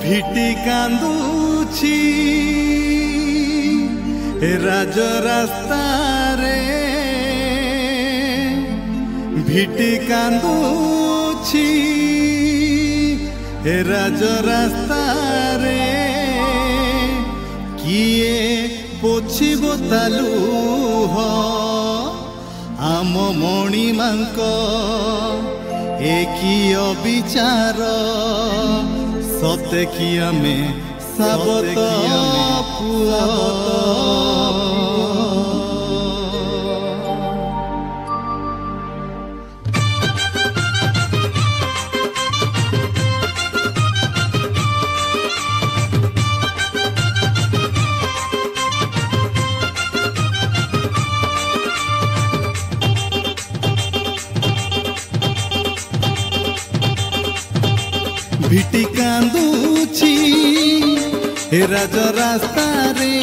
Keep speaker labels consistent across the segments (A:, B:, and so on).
A: ভিটি কান্দুছি রাজ রাস্তারে ভিটি কান্দুছি রাজ রাস্তারে কিয়ে পোছিব তালুহ আম মণিমাঙ্ক একই অবিচার সতে কি আমি সাবত পুয়া ভিটি কান্দুছি রাজ রাস্তারে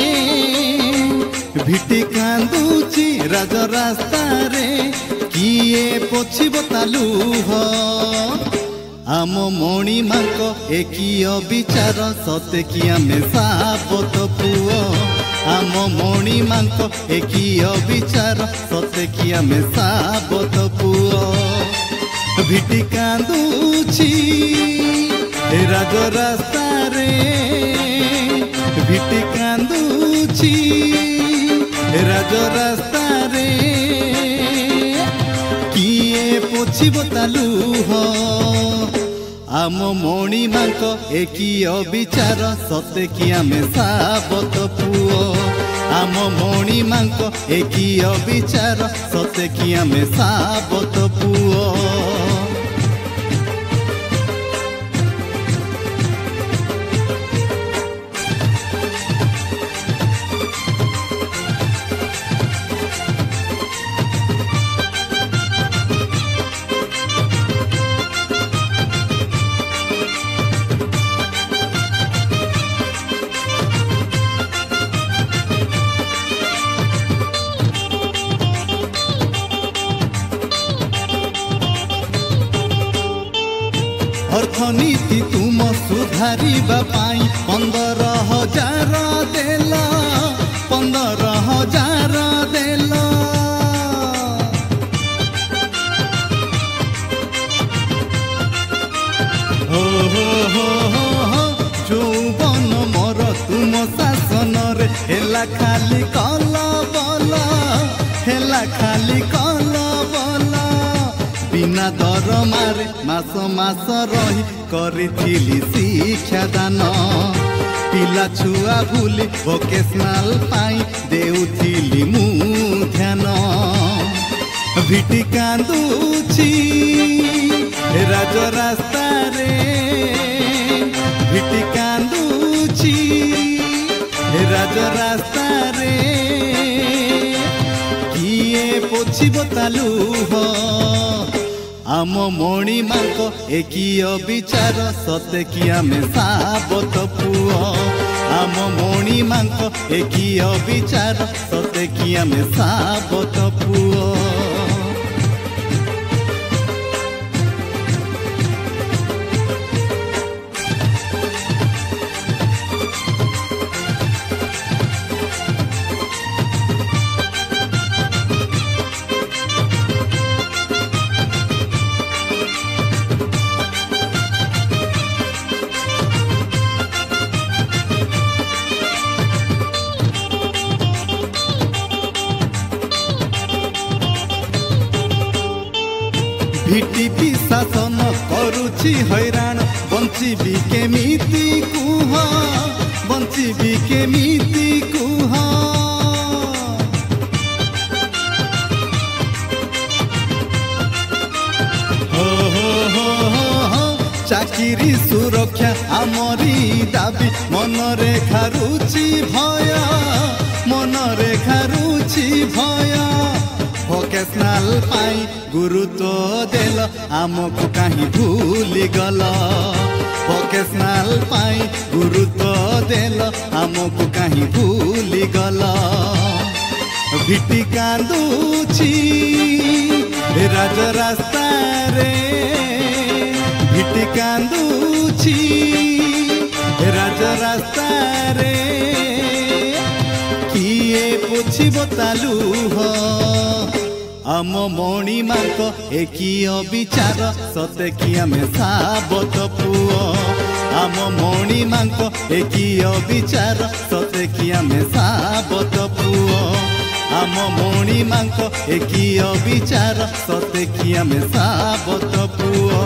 A: ভিটি কান্দুছি রাজ রাস্তারে কিয়ে পোছিব তালুহ আম মণিমাঙ্ক একই অবিচার সতে কি আমি সাবত পুয় আম মণিমাঙ্ক একই অবিচার সতে কি আমি সাবত পুয় ভিটি কান্দুছি রাজ রাস্তারে ভিটি কান্দুছি রাজ রাস্তারে কিয়ে পোছিব তালুহ আম মণিমাঙ্ক একই অবিচার সতে কি আমি সাবত পুয় আম মণিমাঙ্ক একই অবিচার সতে কি আমি সাবত পুয় অর্থনীতি তুম সুধারিবা পাই 15,000 দেল 15,000 দেল যৌবন মোর তুম শাসনরে হেলা খালি কল বল হেলা খালি কল বল বিনা দরমারে মাস মাস রহি করিছিলি শিক্ষাদান পিলা ছুয়া ভুলি ভোকেশনাল পাই দেউছিলি মু ধ্যান ভিটি কান্দুছি রাজ রাস্তারে ভিটি কান্দুছি রাজ রাস্তারে কিয়ে পোছিব তালুহ আম মণিমাঙ্ক একই অবিচার সতে কি আমি সাবত পুয় আম মণিমাঙ্ক একই অবিচার সতে কি আমি সাবত পুয় ভিটি শাসন করুছি হইরাণ বঞ্চিবি কেমিতি কুহ বঞ্চিবি কেমিতি কুহ চাকিরি সুরক্ষা আমরি দাবি মনরে খারুছি ভয় মনরে খারুছি ভয় ভোকেশনাল পাই গুরুত্ব দেল আমকু কাহি ভুলি গল ভোকেশনাল পাই গুরুত্ব দেল আমকু কাহি ভুলি গল ভিটি কান্দুছি রাজ রাস্তারে ভিটি কাନ୍ଦুছি ପୋଛିବ ତାଲୁହ आम मणि मांक एकिय विचार सते कि आमे साबत पुओ आम मणि मांक एकिय विचार सते कि आमे साबत पुओ आम मणि मांक एकिय विचार सते कि आमे साबत पुओ।